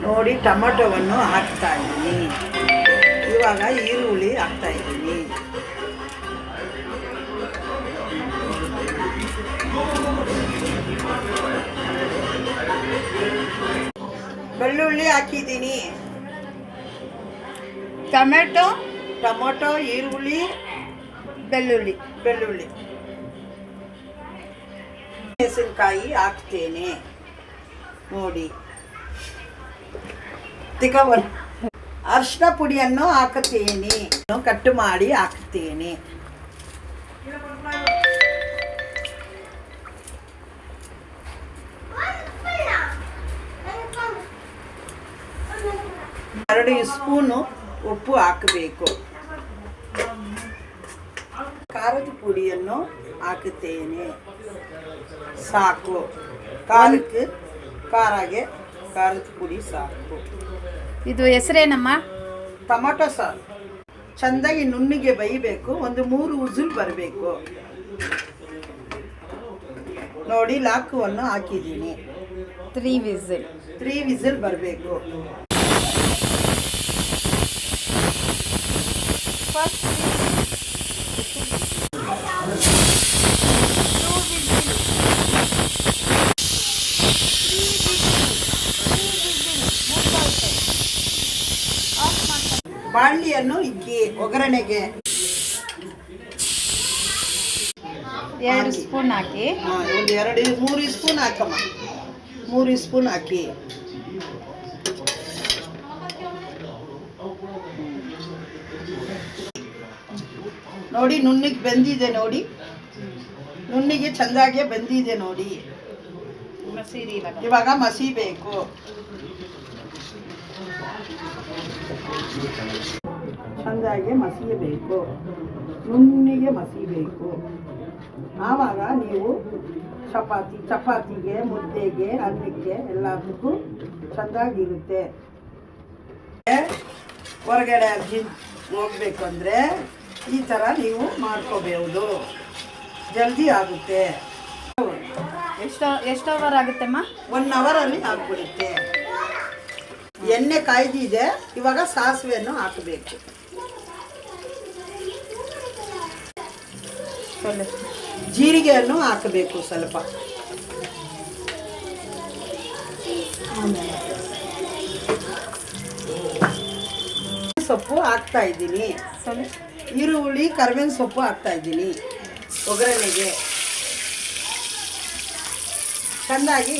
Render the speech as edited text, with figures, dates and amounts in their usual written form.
ನೋಡಿ ಟೊಮೆಟೊವನ್ನು ಹಾಕ್ತಾ ಇದ್ದೀನಿ. ಇವಾಗ ಈರುಳ್ಳಿ ಹಾಕ್ತಾ ಇದ್ದೀನಿ. ಬೆಳ್ಳುಳ್ಳಿ ಹಾಕಿದ್ದೀನಿ. ಟೊಮೆಟೊ ಈರುಳ್ಳಿ ಬೆಳ್ಳುಳ್ಳಿ ಮೆಣಸಿನಕಾಯಿ ಹಾಕ್ತೇನೆ. ನೋಡಿ ಅರಿಶಿನ ಪುಡಿಯನ್ನು ಹಾಕುತ್ತೇನೆ. ಕಟ್ ಮಾಡಿ ಹಾಕ್ತೇನೆ. ಎರಡು ಸ್ಪೂನು ಉಪ್ಪು ಹಾಕಬೇಕು. ಖಾರದ ಪುಡಿಯನ್ನು ಹಾಕುತ್ತೇನೆ. ಸಾಕು. ಖಾರದ ಪುಡಿ ಸಾಕು. ಇದು ಹೆಸರೇನಮ್ಮ? ಟೊಮೆಟೊ ಸಾರು. ಚೆಂದಾಗಿ ನುಣ್ಣಿಗೆ ಬೇಯಬೇಕು. ಒಂದು 3 ವಿಸಿಲ್ ಬರಬೇಕು. ನೋಡಿ ಲಾಕುವನ್ನು ಹಾಕಿದ್ದೀನಿ. 3 ವಿಸಿಲ್ ಬರಬೇಕು. ಬಾಣಲಿಯನ್ನು ಇಕ್ಕಿ ಒಗ್ಗರಣೆಗೆ 2 ಸ್ಪೂನ್ ಹಾಕಿ. ಒಂದು 3 ಸ್ಪೂನ್ ಹಾಕಮ್ಮ. 3 ಸ್ಪೂನ್ ಹಾಕಿ. ನೋಡಿ ನುಣ್ಣಿಗೆ ಬೆಂದಿದೆ. ನೋಡಿ ನುಣ್ಣಿಗೆ ಚೆಂದಾಗೆ ಬೆಂದಿದೆ. ನೋಡಿ ಇವಾಗ ಮಸಿಬೇಕು. ಚೆಂದಾಗಿ ಮಸಿಯಬೇಕು. ನುಣ್ಣಿಗೆ ಮಸಿಬೇಕು. ಆವಾಗ ನೀವು ಚಪಾತಿಗೆ ಮುದ್ದೆಗೆ ಅನ್ನಕ್ಕೆ ಎಲ್ಲದಕ್ಕೂ ಚೆಂದಾಗಿರುತ್ತೆ. ಹೊರಗಡೆ ಹೋಗ್ಬೇಕು ಅಂದರೆ ಈ ಥರ ನೀವು ಮಾಡ್ಕೋಬಹುದು. ಜಲ್ದಿ ಆಗುತ್ತೆ. ಎಷ್ಟು ಅವರ್ ಆಗುತ್ತೆಮ್ಮ? 1 ಅವರಲ್ಲಿ ಆಗ್ಬಿಡುತ್ತೆ. ಎಣ್ಣೆ ಕಾಯ್ದಿದೆ. ಇವಾಗ ಸಾಸಿವೆಯನ್ನು ಹಾಕಬೇಕು. ಜೀರಿಗೆಯನ್ನು ಹಾಕಬೇಕು ಸ್ವಲ್ಪ. ಸೊಪ್ಪು ಹಾಕ್ತಾ ಇದ್ದೀನಿ. ಈರುಳ್ಳಿ ಕರಿಬೇವಿನ ಸೊಪ್ಪು ಹಾಕ್ತಾ ಇದ್ದೀನಿ ಒಗ್ಗರಣೆಗೆ. ಚೆನ್ನಾಗಿ